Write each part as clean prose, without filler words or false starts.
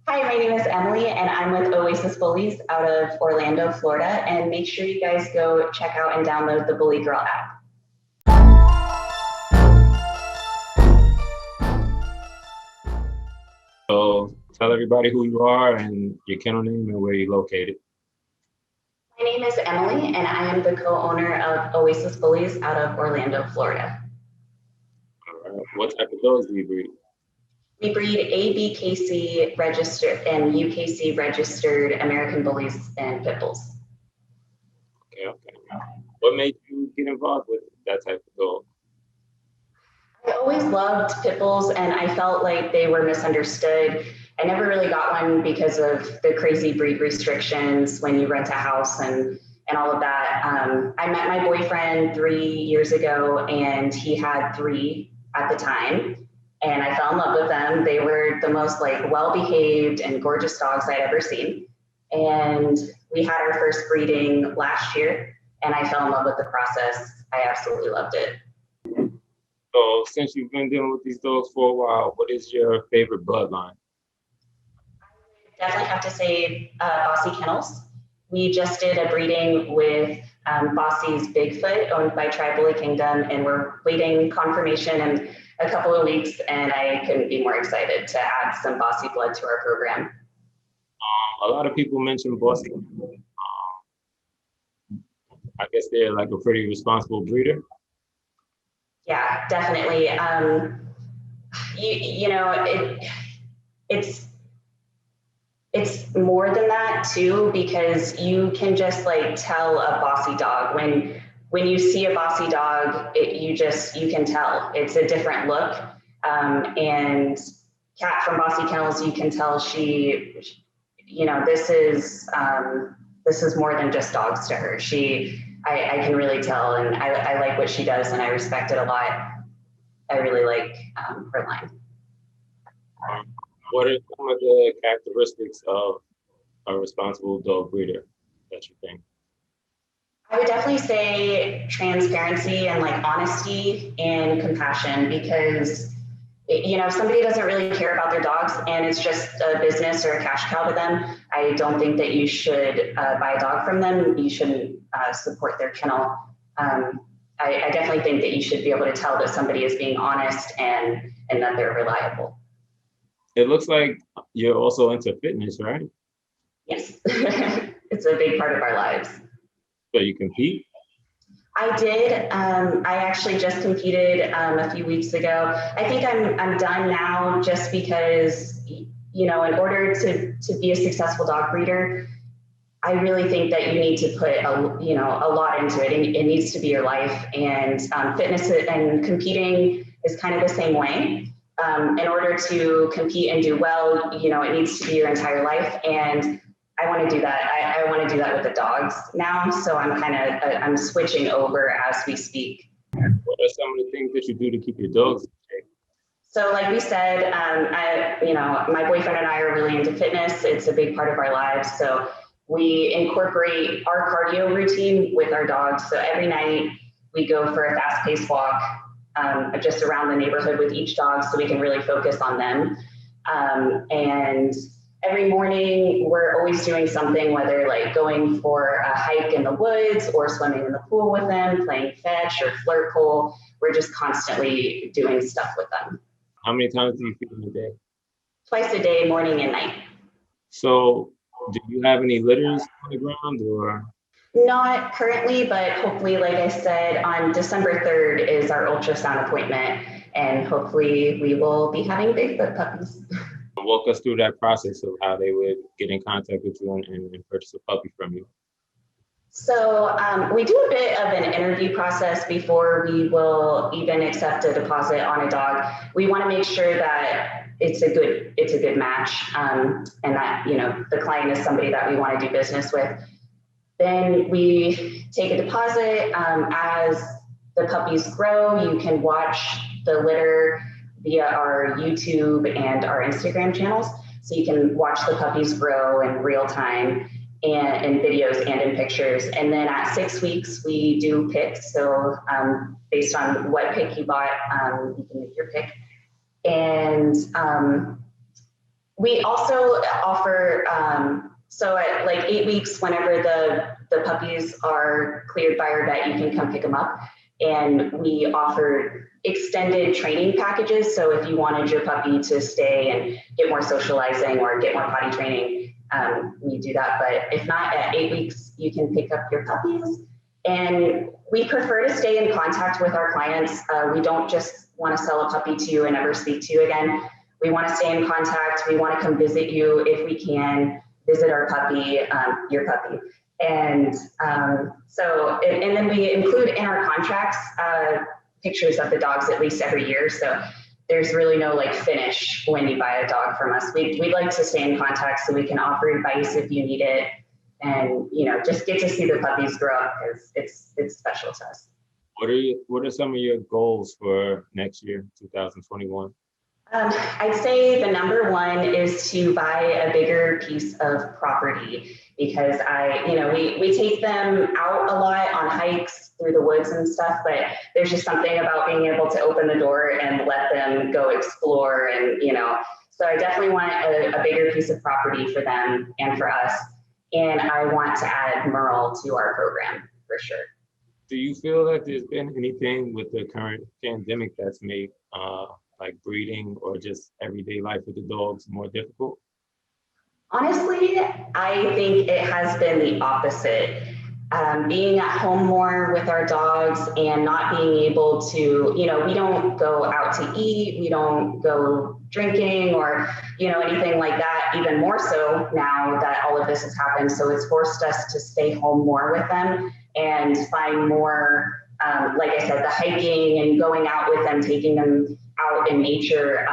Hi, my name is Emily, and I'm with Oasis Bullies out of Orlando, Florida. And make sure you guys go check out and download the Bully Girl app. So tell everybody who you are and your kennel name and where you're located. My name is Emily, and I am the co-owner of Oasis Bullies out of Orlando, Florida. All right. What type of dogs do you breed? We breed ABKC registered and UKC registered American Bullies and Pit Bulls. Okay. What made you get involved with that type of dog? I always loved pit bulls, and I felt like they were misunderstood. I never really got one because of the crazy breed restrictions when you rent a house and all of that. I met my boyfriend 3 years ago, and he had three at the time, and I fell in love with them. They were the most well-behaved and gorgeous dogs I'd ever seen. And we had our first breeding last year, and I fell in love with the process. I absolutely loved it. So since you've been dealing with these dogs for a while, what is your favorite bloodline? Definitely have to say Bossy Kennels. We just did a breeding with Bossy's Bigfoot, owned by Tri Bully Kingdom, and we're waiting confirmation in a couple of weeks, and I couldn't be more excited to add some Bossy blood to our program. A lot of people mention Boston. I guess they're like a pretty responsible breeder. Yeah, definitely. It's more than that too, because you can just tell a bossy dog when you see a bossy dog, you can tell it's a different look. And Kat from Bossy Kennels, you can tell this is more than just dogs to her. I can really tell, and I like what she does, and I respect it a lot. I really like her line. What are some of the characteristics of a responsible dog breeder that you think? I would definitely say transparency and honesty and compassion, because if somebody doesn't really care about their dogs and it's just a business or a cash cow to them, I don't think that you should buy a dog from them. You shouldn't support their kennel. I definitely think that you should be able to tell that somebody is being honest and that they're reliable. It looks like you're also into fitness, right? Yes, it's a big part of our lives. So you compete? I did. I actually just competed a few weeks ago. I think I'm done now, just because in order to be a successful dog breeder, I really think that you need to put a lot into it. It needs to be your life, and fitness and competing is kind of the same way. In order to compete and do well, it needs to be your entire life, and I want to do that. I want to do that with the dogs now. So I'm switching over as we speak. What are some of the things that you do to keep your dogs in shape? So like we said, my boyfriend and I are really into fitness. It's a big part of our lives. So we incorporate our cardio routine with our dogs. So every night we go for a fast-paced walk just around the neighborhood with each dog, so we can really focus on them. And every morning we're always doing something, whether going for a hike in the woods or swimming in the pool with them, playing fetch or flirt pole. We're just constantly doing stuff with them. How many times do you feed in a day? Twice a day, morning and night. So do you have any litters on the ground or? Not currently, but hopefully, like I said, on December 3rd is our ultrasound appointment, and hopefully we will be having Bigfoot puppies. Walk us through that process of how they would get in contact with you and purchase a puppy from you. So we do a bit of an interview process before we will even accept a deposit on a dog. We want to make sure that it's a good match, and that the client is somebody that we want to do business with. Then we take a deposit. As the puppies grow, you can watch the litter via our YouTube and our Instagram channels. So you can watch the puppies grow in real time, and in videos and in pictures. And then at 6 weeks, we do picks. So based on what pick you bought, you can make your pick. And We also offer, so at like 8 weeks, whenever the puppies are cleared by our vet, you can come pick them up. And we offer extended training packages. So if you wanted your puppy to stay and get more socializing or get more potty training, we do that. But if not, at 8 weeks, you can pick up your puppies. And we prefer to stay in contact with our clients. We don't just want to sell a puppy to you and never speak to you again. We want to stay in contact. We want to come visit you if we can, visit our puppy, your puppy. And and then we include in our contracts pictures of the dogs at least every year. So there's really no like finish when you buy a dog from us. We'd like to stay in contact so we can offer advice if you need it, and just get to see the puppies grow up because it's special to us. What are some of your goals for next year, 2021? I'd say the number one is to buy a bigger piece of property, because we take them out a lot on hikes through the woods and stuff, but there's just something about being able to open the door and let them go explore. And, so I definitely want a bigger piece of property for them and for us. And I want to add Merle to our program for sure. Do you feel that there's been anything with the current pandemic that's made like breeding or just everyday life with the dogs more difficult? Honestly, I think it has been the opposite. Being at home more with our dogs and not being able to, we don't go out to eat, we don't go drinking or, anything like that, even more so now that all of this has happened. So it's forced us to stay home more with them and find more, like I said, the hiking and going out with them, taking them out in nature,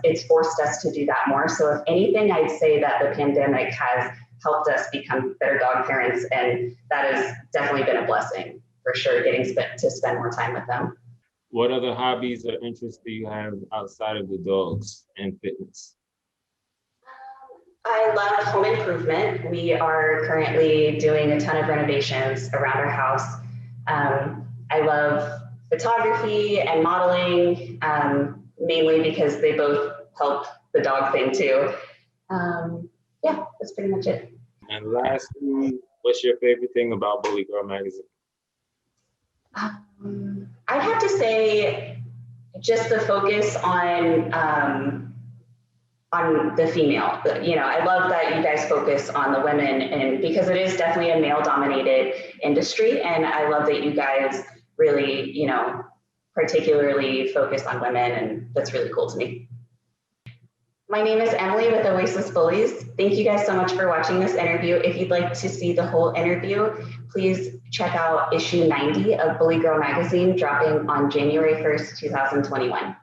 it's forced us to do that more. So if anything, I'd say that the pandemic has helped us become better dog parents, and that has definitely been a blessing for sure, getting to spend more time with them. What other hobbies or interests do you have outside of the dogs and fitness? I love home improvement. We are currently doing a ton of renovations around our house. I love photography and modeling, mainly because they both help the dog thing too. Yeah, that's pretty much it. And lastly, what's your favorite thing about Bully Girl magazine? I'd have to say just the focus on the female. I love that you guys focus on the women, and because it is definitely a male-dominated industry, and I love that you guys really, particularly focus on women, and that's really cool to me. My name is Emily with Oasis Bullies. Thank you guys so much for watching this interview. If you'd like to see the whole interview, please check out issue 90 of Bully Girl magazine, dropping on January 1st, 2021.